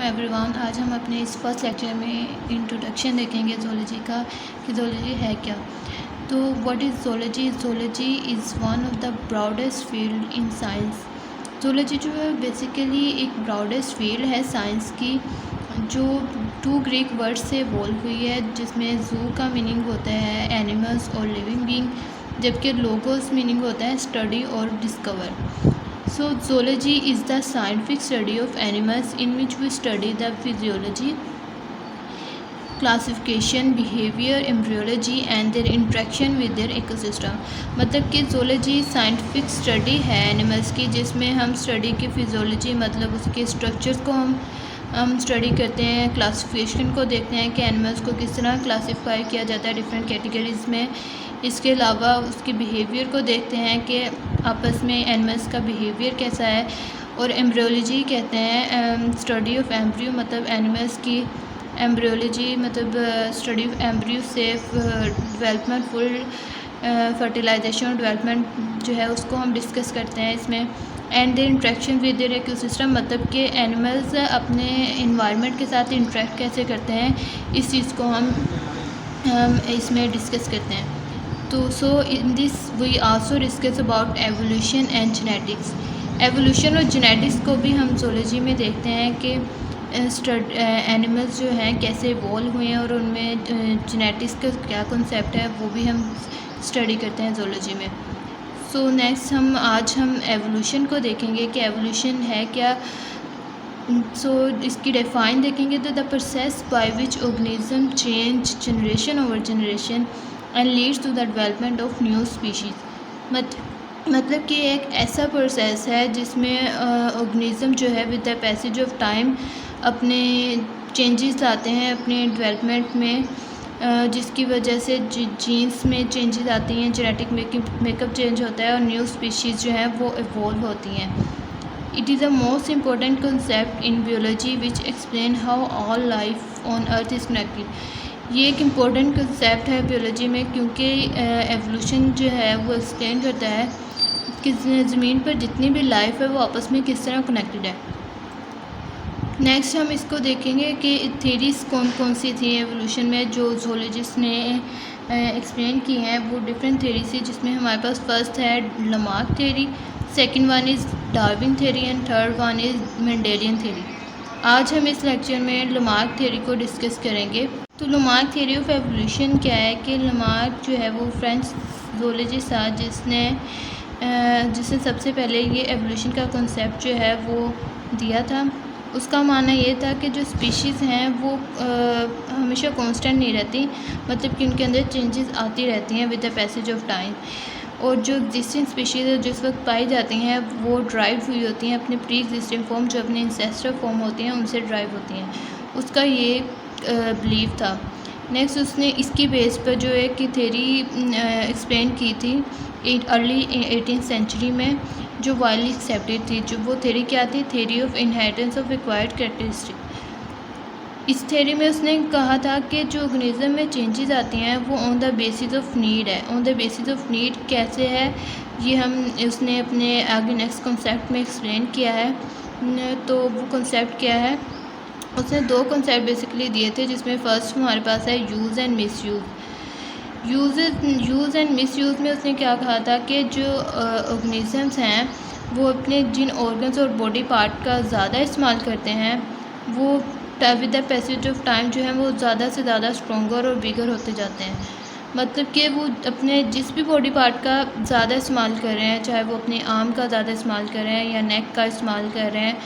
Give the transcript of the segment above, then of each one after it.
Everyone. आज हम अपने इस फर्स्ट लेक्चर में इंट्रोडक्शन देखेंगे ज़ूलॉजी का कि ज़ूलॉजी है क्या। तो what is zoology? Zoology is one of the broadest field in science. Zoology जो है बेसिकली एक ब्रॉडेस्ट फील्ड है साइंस की, जो 2 ग्रीक वर्ड्स से इवॉल्व हुई है, जिसमें ज़ू का मीनिंग होता है एनिमल्स और लिविंग बीइंग, जबकि लोगोस मीनिंग होता है स्टडी और discover. So zoology is the scientific study of animals in which we study the physiology, classification, behavior, embryology and their interaction with their ecosystem। मतलब कि zoology scientific study है animals की, जिसमें हम study की फिजियोलॉजी मतलब उसके स्ट्रक्चर्स को हम स्टडी करते हैं, क्लासिफिकेशन को देखते हैं कि एनिमल्स को किस तरह क्लासीफाई किया जाता है डिफरेंट कैटेगरीज़ में। इसके अलावा उसके बिहेवियर को देखते हैं कि आपस में एनिमल्स का बिहेवियर कैसा है। और एम्ब्रियोलॉजी कहते हैं स्टडी ऑफ एम्ब्रियो, मतलब एनिमल्स की एम्ब्रियोलॉजी मतलब स्टडी ऑफ एम्ब्रियो से डेवलपमेंट, फुल फर्टिलाइजेशन और डेवलपमेंट जो है उसको हम डिस्कस करते हैं इसमें। And their interaction with their ecosystem, मतलब कि एनिमल्स अपने इन्वायरमेंट के साथ इंट्रैक्ट कैसे करते हैं, इस चीज़ को हम इसमें डिस्कस करते हैं। तो so in this we also discuss about evolution and genetics. Evolution और जेनेटिक्स को भी हम ज़ूलॉजी में देखते हैं कि एनिमल्स जो हैं कैसे इवॉल्व हुए हैं और उनमें जेनेटिक्स का क्या कॉन्सेप्ट है वो भी हम स्टडी करते हैं ज़ूलॉजी में। सो नेक्स्ट आज हम एवोल्यूशन को देखेंगे कि एवोल्यूशन है क्या। सो इसकी डिफाइन देखेंगे तो the process by which organism change generation over generation and leads to the development of new species. मतलब कि एक ऐसा प्रोसेस है जिसमें ऑर्गेनिज्म जो है with the passage of time अपने चेंजेस लाते हैं अपने डेवलपमेंट में, जिसकी वजह से जीन्स में चेंजेस आती हैं, जेनेटिक मेकअप चेंज होता है और न्यू स्पीशीज़ जो हैं वो इवॉल्व होती हैं। It is the most important concept in biology which explain how all life on earth is connected. ये एक इम्पोर्टेंट कंसेप्ट है बियोलॉजी में, क्योंकि एवोल्यूशन जो है वो एक्सप्लेन करता है कि ज़मीन पर जितनी भी लाइफ है वो आपस में किस तरह कनेक्टेड है। नेक्स्ट हम इसको देखेंगे कि थेरीज़ कौन कौन सी थी एवोल्यूशन में जो ज़ूलॉजिस्ट ने एक्सप्लेन की हैं। वो डिफरेंट थेरीज थी, जिसमें हमारे पास फर्स्ट है Lamarck theory, second one is Darwin theory and third one is Mendelian theory. आज हम इस लेक्चर में लमार्क थेरी को डिस्कस करेंगे। तो लमार्क थेरी ऑफ एवोल्यूशन क्या है कि लमार्क जो है वो फ्रेंच ज़ूलॉजिस्ट था जिसने सबसे पहले ये एवोल्यूशन का कॉन्सेप्ट जो है वो दिया था। उसका मानना ये था कि जो स्पीशीज़ हैं वो हमेशा कांस्टेंट नहीं रहती, मतलब कि उनके अंदर चेंजेस आती रहती हैं with the passage of time. और जो एग्जिस्टिंग स्पीशीज़ जिस वक्त पाई जाती हैं वो ड्राइव हुई होती हैं अपने प्री एग्जिस्टिंग फॉर्म, जो अपने इंसेस्टर फॉर्म होती हैं उनसे ड्राइव होती हैं। उसका ये बिलीव था। नेक्स्ट उसने इसकी बेस पर जो है कि थेरी एक्सप्लेन की थी अर्ली 18th सेंचुरी में, जो वाइडली एक्सेप्टेड थी। जो वो थेरी क्या थी? Theory of inheritance of acquired characteristic. इस थेरी में उसने कहा था कि जो ऑर्गेनिज्म में चेंजेस आती हैं वो on the basis of need है। On the basis of need कैसे है ये उसने अपने आगे नेक्स्ट कॉन्सेप्ट में एक्सप्लेन किया है। तो वो कॉन्सेप्ट क्या है? उसने 2 कॉन्सेप्ट बेसिकली दिए थे, जिसमें फ़र्स्ट हमारे पास है use and miss use. Use and miss use में उसने क्या कहा था कि जो ऑर्गेनिजम्स हैं वो अपने जिन ऑर्गन्स और बॉडी पार्ट का ज़्यादा इस्तेमाल करते हैं वो with the passage of time जो है वो ज़्यादा से ज़्यादा स्ट्रॉन्गर और बिगर होते जाते हैं। मतलब कि वो अपने जिस भी बॉडी पार्ट का ज़्यादा इस्तेमाल कर रहे हैं, चाहे वो अपने आर्म का ज़्यादा इस्तेमाल कर रहे हैं या नेक का इस्तेमाल कर रहे हैं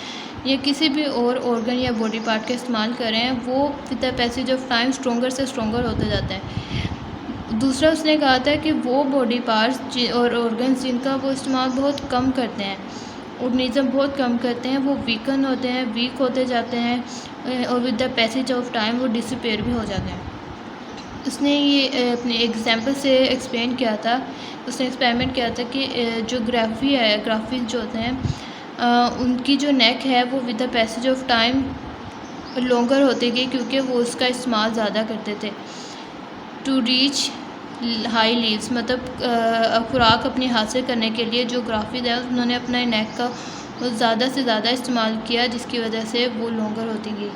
या किसी भी और ऑर्गन या बॉडी पार्ट का इस्तेमाल कर रहे हैं, वो with the passage of time stronger से स्ट्रॉन्गर होते जाते हैं। दूसरा उसने कहा था कि वो बॉडी पार्ट्स और ऑर्गन्स जिनका वो इस्तेमाल बहुत कम करते हैं, ऑर्गेनिज्म बहुत कम करते हैं, वो वीकन होते हैं, वीक होते जाते हैं और with the passage of time वो डिसअपीयर भी हो जाते हैं। उसने ये अपने एग्जांपल से एक्सप्लेन किया था। उसने एक्सपेरिमेंट किया था कि जो ग्राफी जो होते हैं उनकी जो नेक है वो with the passage of time longer होती गई, क्योंकि वो उसका इस्तेमाल ज़्यादा करते थे टू रीच हाई लीव्स। मतलब खुराक अपनी हासिल करने के लिए जो ग्राफिज है उन्होंने अपना नेक का वो ज़्यादा से ज़्यादा इस्तेमाल किया, जिसकी वजह से वो लॉन्गर होती गई।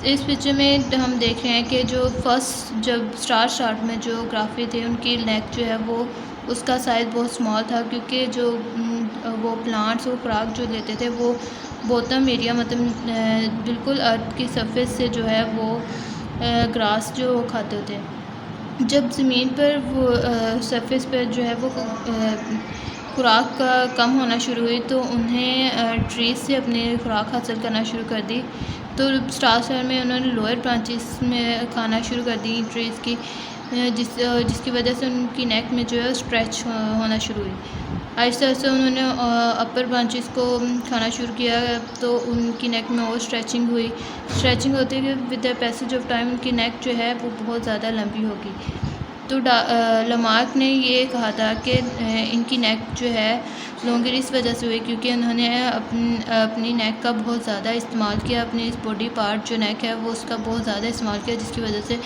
इस पिक्चर में हम देख रहे हैं कि जो फर्स्ट जब स्टार्ट में जो ग्राफी थे उनकी नेक जो है वो उसका साइज़ बहुत स्मॉल था, क्योंकि जो वो प्लांट्स और खुराक जो लेते थे वो बॉटम एरिया मतलब बिल्कुल अर्थ की सरफेस से जो है वो ग्रास जो खाते थे। जब ज़मीन पर वो सरफेस पर जो है वो खुराक का कम होना शुरू हुई, तो उन्हें ट्रीज़ से अपनी खुराक हासिल करना शुरू कर दी। तो स्टार में उन्होंने लोअर ब्रांचेस में खाना शुरू कर दी ट्रीज़ की, जिसकी वजह से उनकी नेक में जो है स्ट्रेच होना शुरू हुई। आहिस्ता आहिस्ता उन्होंने अपर ब्रांचेस को खाना शुरू किया, तो उनकी नेक में और स्ट्रेचिंग हुई। स्ट्रेचिंग होते हुए with the passage of time उनकी नेक जो है वो बहुत ज़्यादा लंबी होगी। तो लमार्क ने ये कहा था कि इनकी नेक जो है लॉन्गर इस वजह से हुई क्योंकि उन्होंने अपनी नेक का बहुत ज़्यादा इस्तेमाल किया, अपनी इस बॉडी पार्ट जो नेक है वो उसका बहुत ज़्यादा इस्तेमाल किया, जिसकी वजह से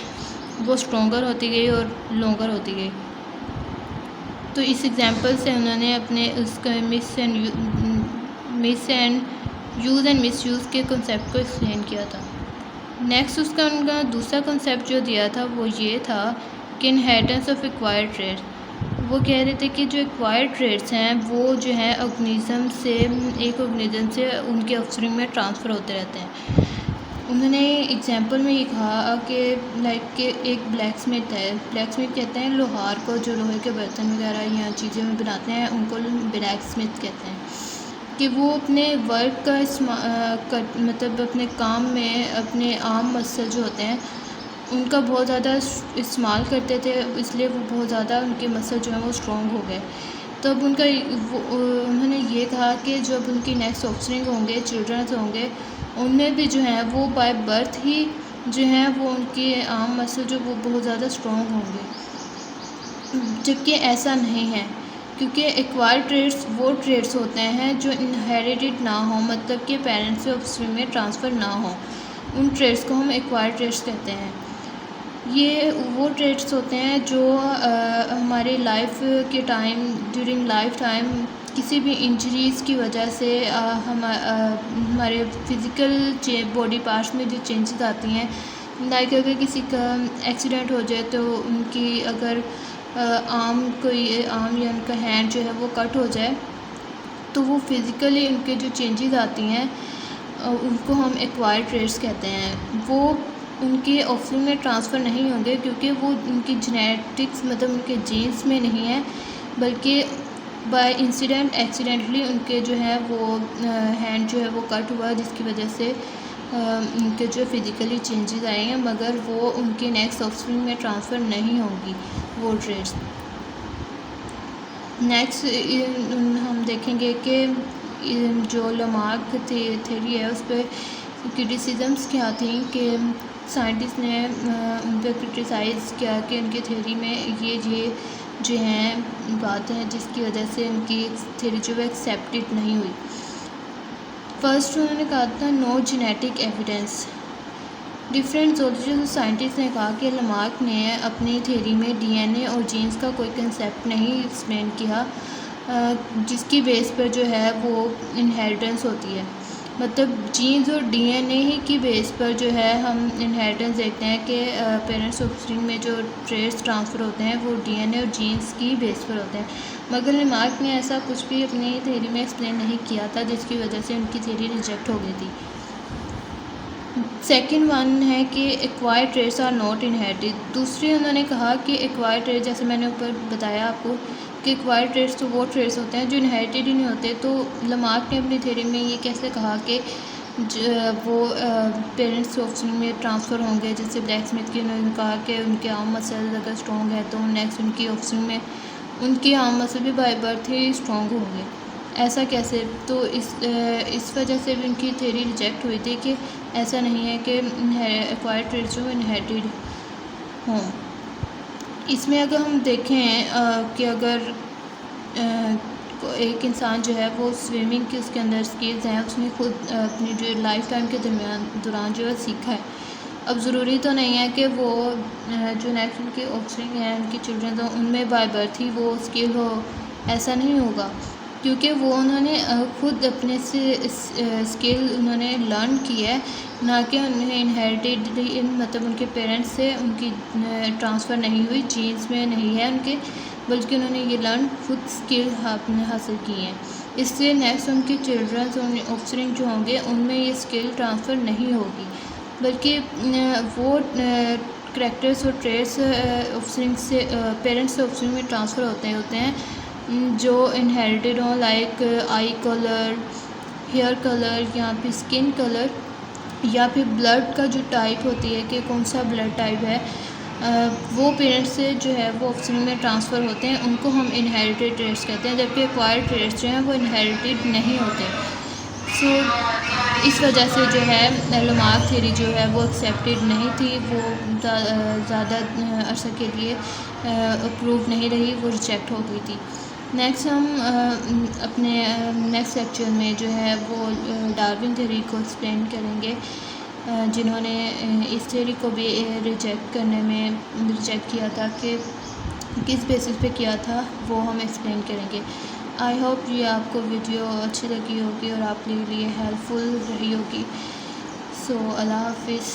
वो स्ट्रॉन्गर होती गई और लॉन्गर होती गई। तो इस एग्जांपल से उन्होंने अपने उसका miss and use and miss use के कॉन्सेप्ट को एक्सप्लेन किया था। नेक्स्ट उसका उनका दूसरा कॉन्सेप्ट जो दिया था वो ये था कि इनहेरिटेंस ऑफ एक्वायर्ड ट्रेड्स। वो कह रहे थे कि जो एक्वायर्ड ट्रेड्स हैं वो जो है ऑर्गेनिज़म से एक ऑर्गेनिज़म से उनके ऑफस्प्रिंग में ट्रांसफ़र होते रहते हैं। उन्होंने एग्जांपल में ये कहा कि लाइक कि एक ब्लैक स्मिथ है। ब्लैक स्मिथ कहते हैं लोहार को, जो लोहे के बर्तन वगैरह या चीज़ें में बनाते हैं उनको ब्लैक स्मिथ कहते हैं। कि वो अपने वर्क का मतलब अपने काम में अपने आम मसल जो होते हैं उनका बहुत ज़्यादा इस्तेमाल करते थे, इसलिए वो बहुत ज़्यादा उनके मसल जो है वो स्ट्रॉन्ग हो गए। तो अब उन्होंने ये कहा कि जब उनकी नेक्स्ट ऑफस्प्रिंग होंगे, चिल्ड्रंस होंगे, उनमें भी जो है वो बाय बर्थ ही जो है वो उनके आर्म मसल जो वो बहुत ज़्यादा स्ट्रॉन्ग होंगे, जबकि ऐसा नहीं है, क्योंकि एक्वायर्ड ट्रेड्स वो ट्रेड्स होते हैं जो इनहेरिटेड ना हो, मतलब कि पेरेंट्स से ऑफस्प्रिंग में ट्रांसफ़र ना हो। उन ट्रेड्स को हम एक्वायर्ड ट्रेड्स कहते हैं। ये वो ट्रेड्स होते हैं जो हमारे लाइफ के टाइम ड्यूरिंग लाइफ टाइम किसी भी इंजरीज़ की वजह से हमारे फिज़िकल बॉडी पार्ट्स में जो चेंजेस आती हैं, लाइक अगर किसी का एक्सीडेंट हो जाए तो उनकी अगर आर्म या उनका हैंड जो है वो कट हो जाए, तो वो फिज़िकली उनके जो चेंजेस आती हैं उनको हम एक्वायर्ड ट्रेड्स कहते हैं। वो उनके ऑफस्प्रिंग में ट्रांसफ़र नहीं होंगे क्योंकि वो उनकी जेनेटिक्स मतलब उनके जीन्स में नहीं है, बल्कि बाय इंसिडेंट एक्सीडेंटली उनके जो है वो हैंड जो है वो कट हुआ, जिसकी वजह से उनके जो फिज़िकली चेंजेस आए हैं, मगर वो उनके नेक्स्ट ऑफस्प्रिंग में ट्रांसफ़र नहीं होंगी वो ट्रेड्स। नेक्स्ट हम देखेंगे कि जो लमार्क थ्योरी है उस पर क्रिटिसिजम्स क्या थी कि साइंटिस्ट ने उन पर क्रिटिसाइज़ किया कि उनकी थ्योरी में ये जो हैं बातें हैं जिसकी वजह से उनकी थ्योरी जो है एक्सेप्टेड नहीं हुई। फर्स्ट उन्होंने कहा था no genetic evidence. Different zoologist scientist ने कहा कि लमार्क ने अपनी थ्योरी में डीएनए और जीन्स का कोई कंसेप्ट नहीं एक्सप्लेन किया, जिसकी बेस पर जो है वो इनहेरिटेंस होती है। मतलब जीन्स और डीएनए ही की बेस पर जो है हम इनहेरिटेंस देखते हैं कि पेरेंट्स ऑफस्प्रिंग में जो ट्रेड्स ट्रांसफ़र होते हैं वो डीएनए और जीन्स की बेस पर होते हैं, मगर लमार्क ने ऐसा कुछ भी अपनी थ्योरी में एक्सप्लेन नहीं किया था, जिसकी वजह से उनकी थ्योरी रिजेक्ट हो गई थी। सेकंड वन है कि acquired traits are not inherited. दूसरी उन्होंने कहा कि एक्वायर्ड ट्रेड, जैसे मैंने ऊपर बताया आपको कि एक्वायर्ड ट्रेड्स तो वो ट्रेड्स होते हैं जो इनहेरिटेड ही नहीं होते। तो लमार्क ने अपनी थ्योरी में ये कैसे कहा कि वो पेरेंट्स ऑफस्प्रिंग में ट्रांसफ़र होंगे, जैसे ब्लैक स्मिथ की उन्होंने कहा कि उनके आर्म मसल अगर स्ट्रॉन्ग है तो नेक्स्ट उनकी ऑफस्प्रिंग में उनके आर्म मसल भी बाय बर्थ ही स्ट्रॉन्ग होंगे। ऐसा कैसे? तो इस वजह से भी उनकी थ्योरी रिजेक्ट हुई थी कि ऐसा नहीं है कि एक्वायर्ड ट्रेड्स जो इनहेरिटेड हों। इसमें अगर हम देखें कि अगर एक इंसान जो है वो स्विमिंग की उसके अंदर स्किल्स हैं, उसने खुद अपनी जो लाइफ टाइम के दौरान जो है सीखा है, अब ज़रूरी तो नहीं है कि वो जो नेक्स्ट उनके ऑफस्प्रिंग हैं, उनकी चिल्ड्रन हो, उनमें बाय बर्थ ही वो स्किल हो, ऐसा नहीं होगा, क्योंकि वो उन्होंने खुद अपने से स्किल उन्होंने लर्न की है, ना कि उन्हें इनहेरिटेड मतलब उनके पेरेंट्स से उनकी ट्रांसफ़र नहीं हुई, जीन्स में नहीं है उनके, बल्कि उन्होंने ये लर्न खुद स्किल आपने हासिल की हैं। इससे नेक्स्ट उनके चिल्ड्रंस और ऑफस्प्रिंग जो होंगे उनमें ये स्किल ट्रांसफ़र नहीं होगी, बल्कि वो करैक्टर्स और ट्रेड्स ऑफस्प्रिंग से पेरेंट्स से ऑफस्प्रिंग में ट्रांसफ़र होते हैं जो इनहेरिटेड हों, like eye colour, hair colour या फिर स्किन कलर, या फिर ब्लड का जो टाइप होती है कि कौन सा ब्लड टाइप है, वो पेरेंट्स से जो है वो ऑफस्प्रिंग में ट्रांसफ़र होते हैं, उनको हम इनहेरिटेड ट्रेड्स कहते हैं, जबकि एक्वायर्ड ट्रेड्स जो हैं वो इनहेरिटेड नहीं होते। सो इस वजह से जो है लमार्क थ्योरी जो है वो एक्सेप्टेड नहीं थी, वो ज़्यादा अरसे के लिए अप्रूव नहीं रही, वो रिजेक्ट हो गई थी। नेक्स्ट हम अपने नेक्स्ट लेक्चर में जो है वो डार्विन थ्योरी को एक्सप्लेन करेंगे, जिन्होंने इस थ्योरी को भी रिजेक्ट किया था कि किस बेसिस पे किया था, वो हम एक्सप्लेन करेंगे। आई होप ये आपको वीडियो अच्छी लगी होगी और आपके लिए हेल्पफुल रही होगी। सो अल्लाह हाफिज़।